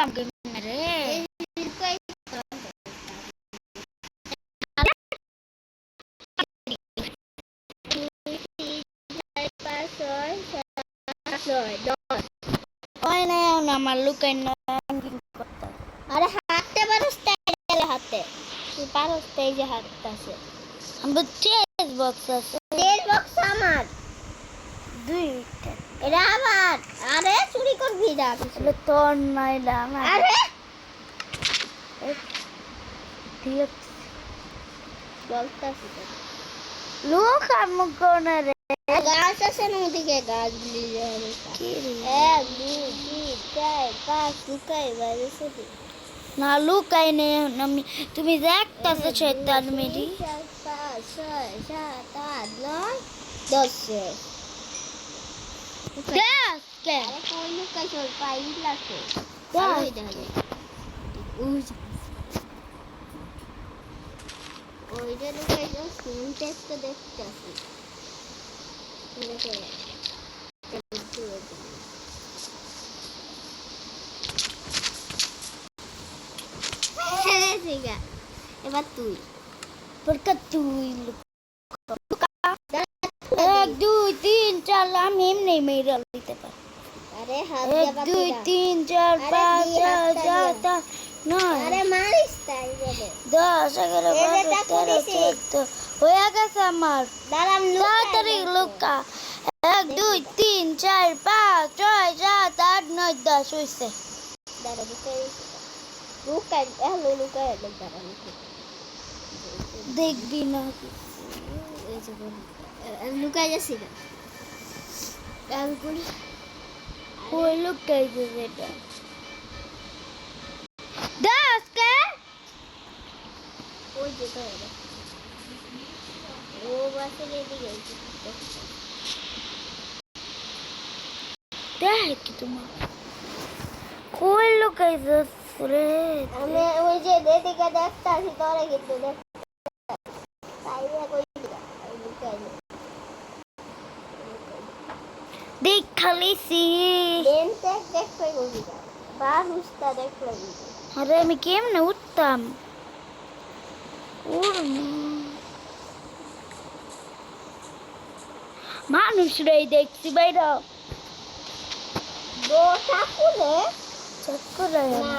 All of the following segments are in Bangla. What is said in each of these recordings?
লুকাম কেমনে রে আমার লুকাই না আরে হাতে পারস হাতে তুই পারস এই যে হাতটা আছে আমার চেস বক্স আছে চেস বক্স আমার দুইটা এটা আমার আরে চুরি করবি না আসলে তোর নাই না আরে ঠিক বলতাছি লোক আমু কোন রে গাছ আছে না ওদিকে গাছগুলি কি রে 1 2 3 4 5 লুকাই বাইরে শুধু না লুকাই নে আমি তুমি দেখতাছো শয়তান মেরি 4 5 6 7 8 9 10 10 কে আরে কোন লুকাই চল পাইলা তো ওই দেখো ওইটা লুকাই যাও ফোন টেস্ট দেখতাছি এবার তুই তুই 1 2 3 4 আমি এমনি মেরে দিতে পারি আরে হাত 1 2 3 4 5 6 7 8 আরে মারিস তাই বলে 10 11 12 13 14 হয়ে গেছে আমার দাঁড়ান তাড়াতাড়ি লুকা 1 2 3 4 5 6 7 8 9 10 হইছে দাঁড়া লুকাই লুকাই দাঁড়ান দেখবি না এই যে লুকাই যাচ্ছি না ওই লুকাই যাবে এটা 10 কে ওই যে ও বাসে রেডি গেছে দেখ কি তোমার কই লুকাই যাচ্ছে রে আমি ওই যে এদিকে দেখতাছি তোরে কিন্তু দেখ देख खाली सी देन तक देख पे होगी बाहर उस्ता देख लगी अरे मैं केम न उठताम और মানুষ রে দেখছি বাইরা দো চাকুলে চাকুলে না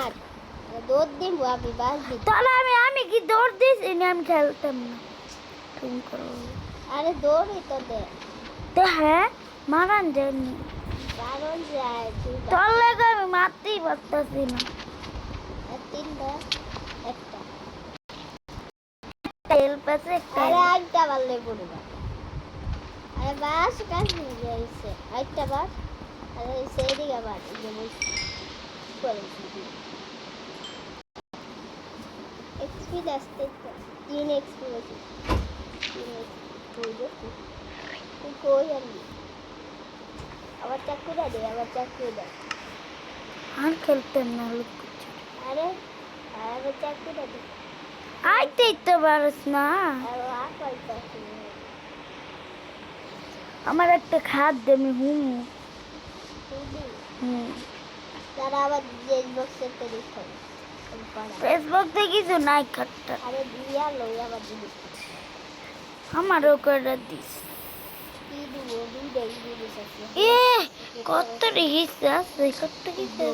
দৌড় দিম আমি বাস দি তাহলে আমি কি দৌড় দিস ইনি আমি খেলতাম না তুমি করো আরে দৌড়ই তো দে হ্যাঁ মারান জানি কারণ যায় তোর লাগে আমি মারতেই পারতাছি না তিনটা একটা তেল পাশে আরে আইটা বাললে পড়বা আরে বাস কাজ নিয়ে যাইছে আইটা বাস আরে সেই দিকে বাস যে বসে করেছি এক্সপি আসতে 3 এক্সপি বসে 3 এক্সপি কই আমি আবার চাকুটা দে আবার চাকুটা আর খেলতেন না লোক আরে আরে চাকুটা দে আইতেই তো পারস না আরে আ কইতাছি আমার একটা খাদ দে আমি তারা আবার ফেসবুক থেকে দেখো ফেসবুক থেকে কিছু নাই খাটটা আরে দিয়া লই আবার দিবি আমারও করে দিস এ কত রিহিস আছে কত কিছু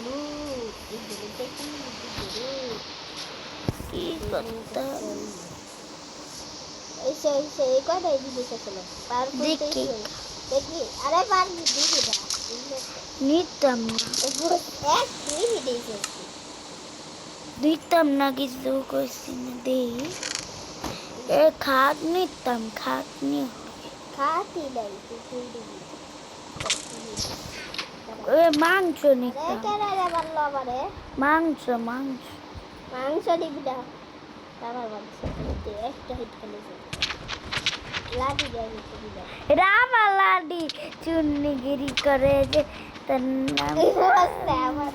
কি করতে এই কথাই দিতেছিল দেখি আরে পার দিবি না নিতাম না দিতাম না কিছু কইছি না দেই এ খাদ নিতাম খাদ নিয়ে খাতি নাই তুই দিবি এ মাংস নিতাম কেন রে বললো আমারে মাংস দিবি না আমার মাংস একটা হিট খেলেছে লাডি যাই রামা লাডি চুন্নিগিরি করে যে তার নাম আমার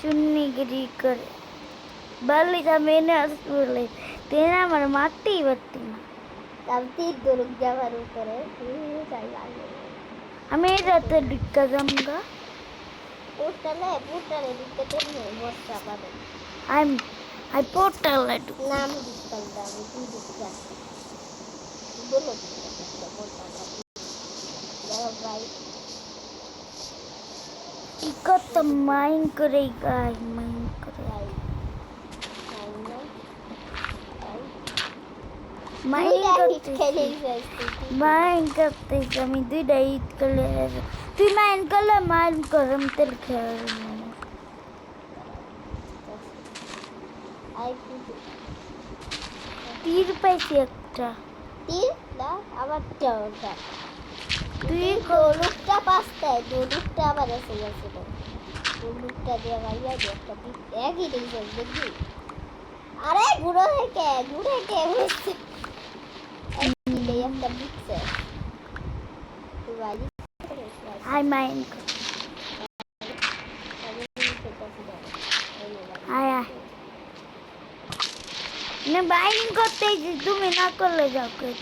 চুন্নিগিরি করে বললি তা মেনে আসলে তেনা আমার মারতেই পারতি না তামতি দরুক যাবার উপরে আমি এই রাতে ডিক্কা জামগা ওঠ portal edit करने बहुत सारा है I portal it. नाम निकलता है वो दिखता है बोलो portal यार भाई इकत माइन करेगा माइन करेगा माइन करते कमी दु डाइट कर ले तू माइन कर ले माइन करम तेल खेल तीर पैसे একটা तीर না আবার চাওটা তুই গোলুকটা পাস্তা গোলুকটা আবার এসে গেছে গোলুকটা দিয়ে ভাইয়া দিয়ে একটা একই দিয়েছে দেখবি আরে ঘুরে কে হচ্ছে এই একটা দিচ্ছে তুই ভাই হাই মাইন হাই मैं बाइंग करते ही तुम्हें ना कर ले जाओ कर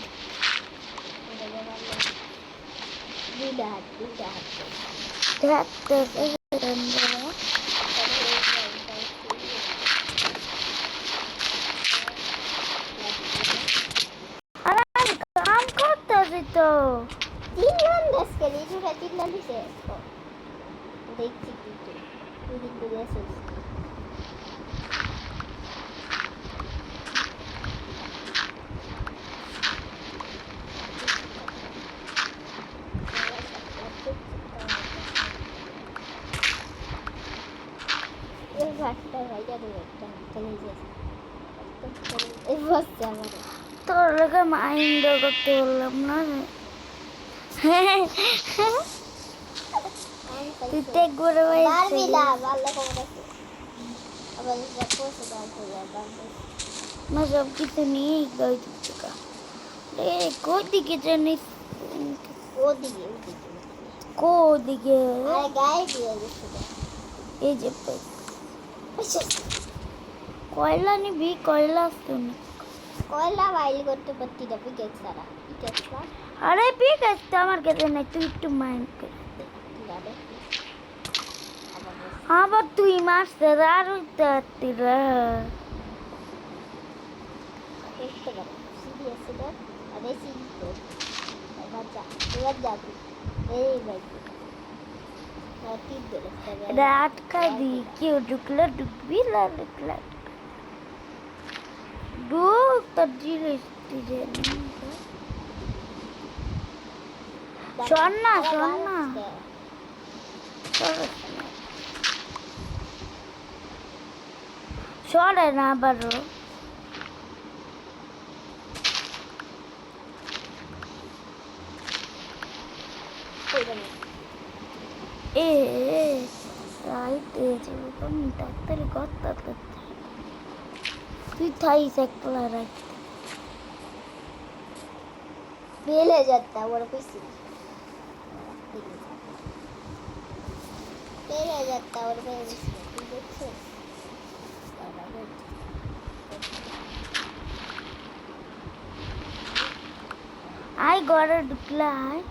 अरे काम करता है तो 3 रनですけど一応3runですよできてるです তোর লগে মাইন্ড করতে বললাম না তুই তো ঘুরে मैं सब किसी नहीं गई चुका अरे कोई दिखे जाने को दिखे ये जब कोयला नहीं भी कोयला सुन कोयला वाइल करते पत्ती दबी गई सारा क्या अरे भी कैसे हमारे कहते नहीं तू इट्टू माइंड कर हाँ बट तू इमार से रार होता तेरा एक तो कर सीरियस है अरे सीरियस बच्चा इधर जाती ए भाई रात का दी क्यों डुकला डुकबी ला डुकला दो तर्जील इस्तीजे सोना सोना ना बरो राइट तो डॉक्टर गत्ता तू थाई सकला राइट बेले जाता वो कुछ बेले जाता और बेले देखो आई गॉट अ डुकला है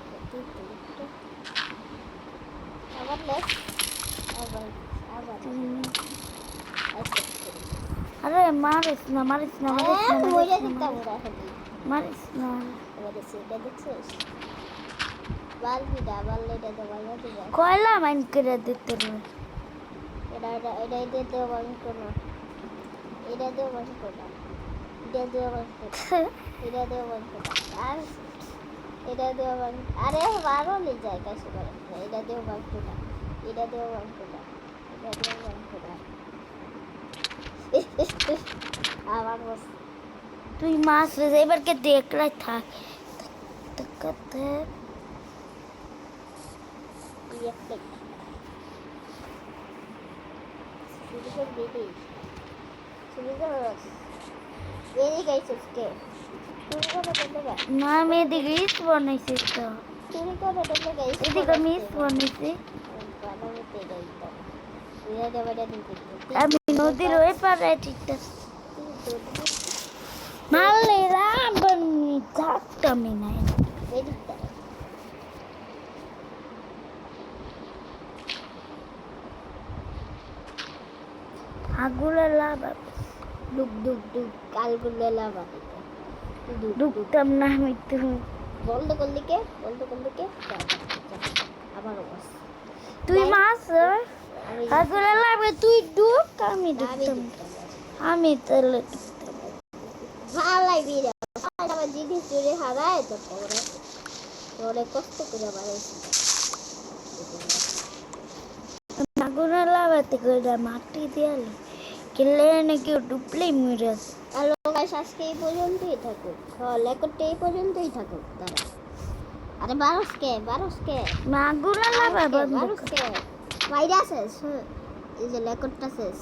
अरे मारिस ना मुझे दिखता मारिस ना बाल भी डाबल ले दे दवाइयां दे कोयला माइन कर देते रहो एडा दे वन करना एडा दे वन करना एडा दे वन अरे वारो ले जाए कैसे करे एडा दे वन करना एडा दे वन करना आवाज बस तू मां से जेबर के देख रहा था तकत है ये तक शुरू कर दे ये गाइस उसके शुरू कर दे ना मैं दिग्रीस बने से तो शुरू कर दे गाइस ये कमीज बने से वाला में ते गई तो ये दे बड़ा दिन अब नोदी रोए पर है टिकट माले राबन जाता में नहीं वेदिता আগুলে লাভা ডুব ডুব ডুব কালগুলো লাভা ডুবতাম না আমি তুমি বন্ধ করলি কে আবার বস তুই মাছ আগুলে লাভে তুই ডুব আমি ডুবতাম আমি তাহলে ভালাই বিরে আমার জিনিস চুরি হারায় তো পরে কষ্ট করে বাড়াইছি আগুলে লাভাতে করে মাটি দিয়ালে কেলে নাকি ডুবলেই মরে আছে হ্যালো গাইস আজকে এই পর্যন্তই থাকুক লেকটা এই পর্যন্তই থাকুক দাঁড়া আরে বারসকে আগুলে লাভা বন্ধ বারসকে ভাইরাস শেষ এই যে লেকটা শেষ